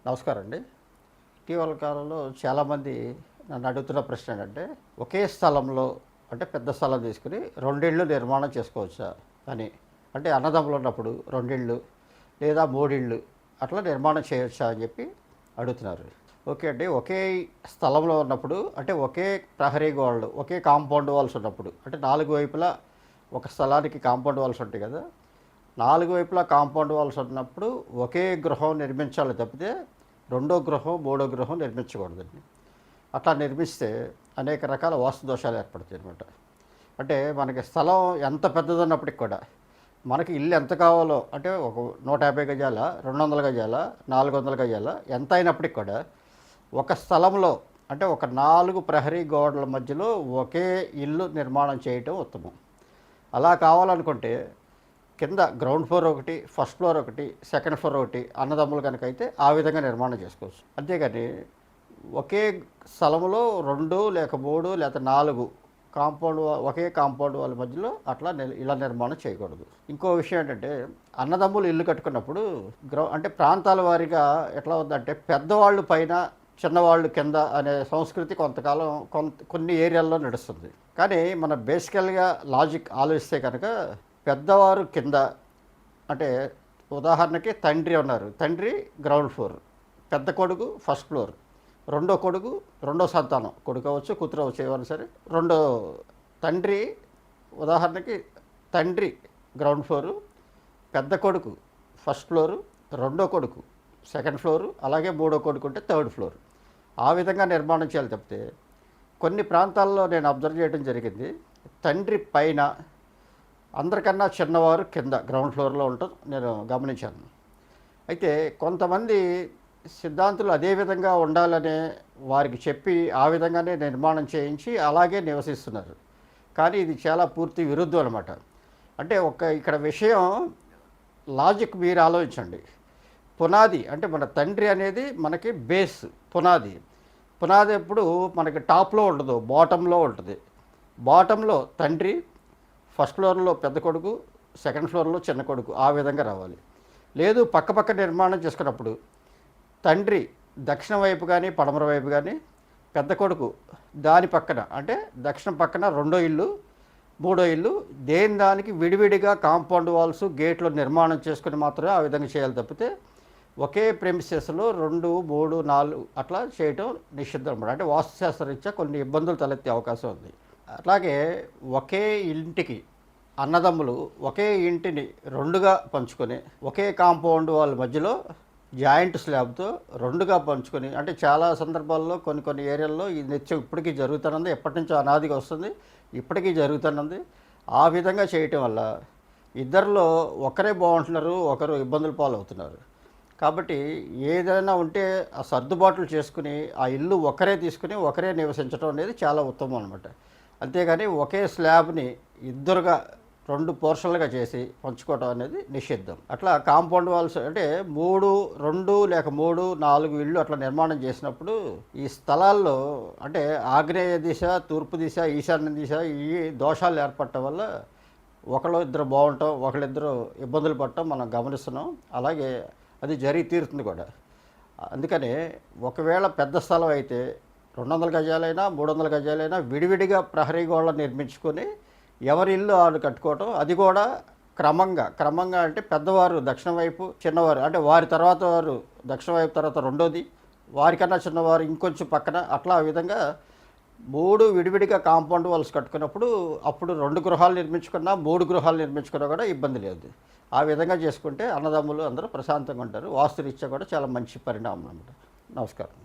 నమస్కారం అండి. ఇటీవల కాలంలో చాలామంది నన్ను అడుగుతున్న ప్రశ్న ఏంటంటే, ఒకే స్థలంలో అంటే పెద్ద స్థలం తీసుకుని 2 ఇళ్ళు నిర్మాణం చేసుకోవచ్చా అని. అంటే అన్నదమ్ములు ఉన్నప్పుడు 2 ఇళ్ళు లేదా 3 ఇళ్ళు అట్లా నిర్మాణం చేయొచ్చా అని చెప్పి అడుగుతున్నారు. ఓకే అండి. ఒకే స్థలంలో ఉన్నప్పుడు అంటే ఒకే ప్రహరీ గోడలు, ఒకే కాంపౌండ్ వాల్స్ ఉన్నప్పుడు అంటే 4 వైపులా ఒక స్థలానికి కాంపౌండ్ వాల్స్ ఉంటాయి కదా! 4 వైపులా కాంపౌండ్ వాల్స్ ఉన్నప్పుడు ఒకే గృహం నిర్మించాలి తప్పితే రెండో గృహం, మూడో గృహం నిర్మించకూడదండి. అట్లా నిర్మిస్తే అనేక రకాల వాస్తు దోషాలు ఏర్పడతాయి అనమాట. అంటే మనకి స్థలం ఎంత పెద్దదన్నప్పటికి కూడా మనకి ఇల్లు ఎంత కావాలో అంటే ఒక 150 గజాల, 200 గజాల, 400 గజాల ఎంత అయినప్పటికి కూడా ఒక స్థలంలో అంటే ఒక 4 ప్రహరీ గోడల మధ్యలో ఒకే ఇల్లు నిర్మాణం చేయటం ఉత్తమం. అలా కావాలనుకుంటే కింద గ్రౌండ్ ఫ్లోర్ ఒకటి, ఫస్ట్ ఫ్లోర్ ఒకటి, సెకండ్ ఫ్లోర్ ఒకటి అన్నదమ్ములు కనుక అయితే ఆ విధంగా నిర్మాణం చేసుకోవచ్చు. అంతేగాని ఒకే స్థలంలో 2 లేక 3 లేక 4 ఒకే కాంపౌండ్ వాళ్ళ మధ్యలో అట్లా ఇలా నిర్మాణం చేయకూడదు. ఇంకో విషయం ఏంటంటే అన్నదమ్ములు ఇల్లు కట్టుకున్నప్పుడు అంటే ప్రాంతాల వారీగా ఎట్లా ఉందంటే పెద్దవాళ్ళు పైన, చిన్నవాళ్ళు కింద అనే సంస్కృతి కొంతకాలం కొన్ని ఏరియాల్లో నడుస్తుంది. కానీ మన బేసికల్గా లాజిక్ ఆలోచిస్తే కనుక పెద్దవారు కింద అంటే ఉదాహరణకి తండ్రి ఉన్నారు, తండ్రి గ్రౌండ్ ఫ్లోర్, పెద్ద కొడుకు ఫస్ట్ ఫ్లోర్, రెండో కొడుకు రెండో సంతానం, కొడుకు అవ్వచ్చు కూతురు అవ్వచ్చు ఏమైనా సరే, తండ్రి ఉదాహరణకి తండ్రి గ్రౌండ్ ఫ్లోరు, పెద్ద కొడుకు ఫస్ట్ ఫ్లోరు, రెండో కొడుకు సెకండ్ ఫ్లోరు, అలాగే మూడో కొడుకు ఉంటే థర్డ్ ఫ్లోర్. ఆ విధంగా నిర్మాణం చేయాలి తప్పితే కొన్ని ప్రాంతాల్లో నేను అబ్జర్వ్ చేయడం జరిగింది, తండ్రి పైన అందరికన్నా చిన్నవారు కింద గ్రౌండ్ ఫ్లోర్లో ఉండటం నేను గమనించాను. అయితే కొంతమంది సిద్ధాంతులు అదే విధంగా ఉండాలనే వారికి చెప్పి ఆ విధంగానే నిర్మాణం చేయించి అలాగే నివసిస్తున్నారు. కానీ ఇది చాలా పూర్తి విరుద్ధం అనమాట. అంటే ఇక్కడ విషయం లాజిక్ మీరు ఆలోచించండి. పునాది అంటే మన తండ్రి అనేది మనకి బేస్, పునాది ఎప్పుడు మనకి టాప్లో ఉండదు, బాటంలో ఉంటుంది. బాటంలో తండ్రి, ఫస్ట్ ఫ్లోర్లో పెద్ద కొడుకు, సెకండ్ ఫ్లోర్లో చిన్న కొడుకు, ఆ విధంగా రావాలి. లేదు పక్క నిర్మాణం చేసుకున్నప్పుడు తండ్రి దక్షిణ వైపు కానీ పడమర వైపు కానీ, పెద్ద కొడుకు దాని పక్కన అంటే దక్షిణం పక్కన రెండో ఇల్లు, మూడో ఇల్లు, దానికి విడివిడిగా కాంపౌండ్ వాల్స్, గేట్లు నిర్మాణం చేసుకుని మాత్రమే ఆ విధంగా చేయాలి తప్పితే ఒకే ప్రెమిసెస్లో 2, 3, 4 అట్లా చేయటం నిషిద్ధం అన్నమాట. అంటే వాస్తుశాస్త్రరీత్యా కొన్ని ఇబ్బందులు తలెత్తే అవకాశం ఉంది. అట్లాగే ఒకే ఇంటికి అన్నదమ్ములు ఒకే ఇంటిని 2గా పంచుకొని ఒకే కాంపౌండ్ వాళ్ళ మధ్యలో జాయింట్ స్లాబ్తో 2గా పంచుకొని, అంటే చాలా సందర్భాల్లో కొన్ని ఏరియాల్లో ఈ నిత్యం ఇప్పటికీ జరుగుతున్నది, ఎప్పటి నుంచో అనాదిగా వస్తుంది, ఇప్పటికీ జరుగుతున్నది. ఆ విధంగా చేయటం వల్ల ఇద్దరిలో ఒకరే బాగుంటున్నారు, ఒకరు ఇబ్బందుల పాలవుతున్నారు. కాబట్టి ఏదైనా ఉంటే ఆ సర్దుబాట్లు చేసుకుని ఆ ఇల్లు ఒకరే తీసుకుని ఒకరే నివసించడం అనేది చాలా ఉత్తమం అనమాట. అంతేగాని ఒకే స్లాబ్ని ఇద్దరుగా 2 పోర్షన్లుగా చేసి పంచుకోవడం అనేది నిషిద్ధం. అట్లా కాంపౌండ్ వాల్స్ అంటే 2 లేక 3, 4 ఇళ్ళు అట్లా నిర్మాణం చేసినప్పుడు ఈ స్థలాల్లో అంటే ఆగ్నేయ దిశ, తూర్పు దిశ, ఈశాన్య దిశ ఈ దోషాలు ఏర్పడటం వల్ల ఒకళ్ళు ఇద్దరు బాగుంటాం, ఒకళ్ళిద్దరు ఇబ్బందులు పడటం మనం గమనిస్తున్నాం. అలాగే అది జరిగి తీరుతుంది కూడా. అందుకని ఒకవేళ పెద్ద స్థలం అయితే 200 గజాలైనా 300 గజాలైనా విడివిడిగా ప్రహరీ గోడలు నిర్మించుకొని ఎవరి ఇల్లు వాళ్ళు కట్టుకోవటం, అది కూడా క్రమంగా అంటే పెద్దవారు దక్షిణ వైపు, చిన్నవారు అంటే వారి తర్వాత వారు దక్షిణ వైపు, తర్వాత రెండోది వారికన్నా చిన్నవారు ఇంకొంచెం పక్కన, అట్లా ఆ విధంగా 3 విడివిడిగా కాంపౌండ్ వాల్స్ కట్టుకున్నప్పుడు అప్పుడు 2 గృహాలు నిర్మించుకున్నా 3 గృహాలు నిర్మించుకున్నా కూడా ఇబ్బంది లేదు. ఆ విధంగా చేసుకుంటే అన్నదమ్ములు అందరూ ప్రశాంతంగా ఉంటారు. వాస్తురీత్యా కూడా చాలా మంచి పరిణామం అన్నమాట. నమస్కారం.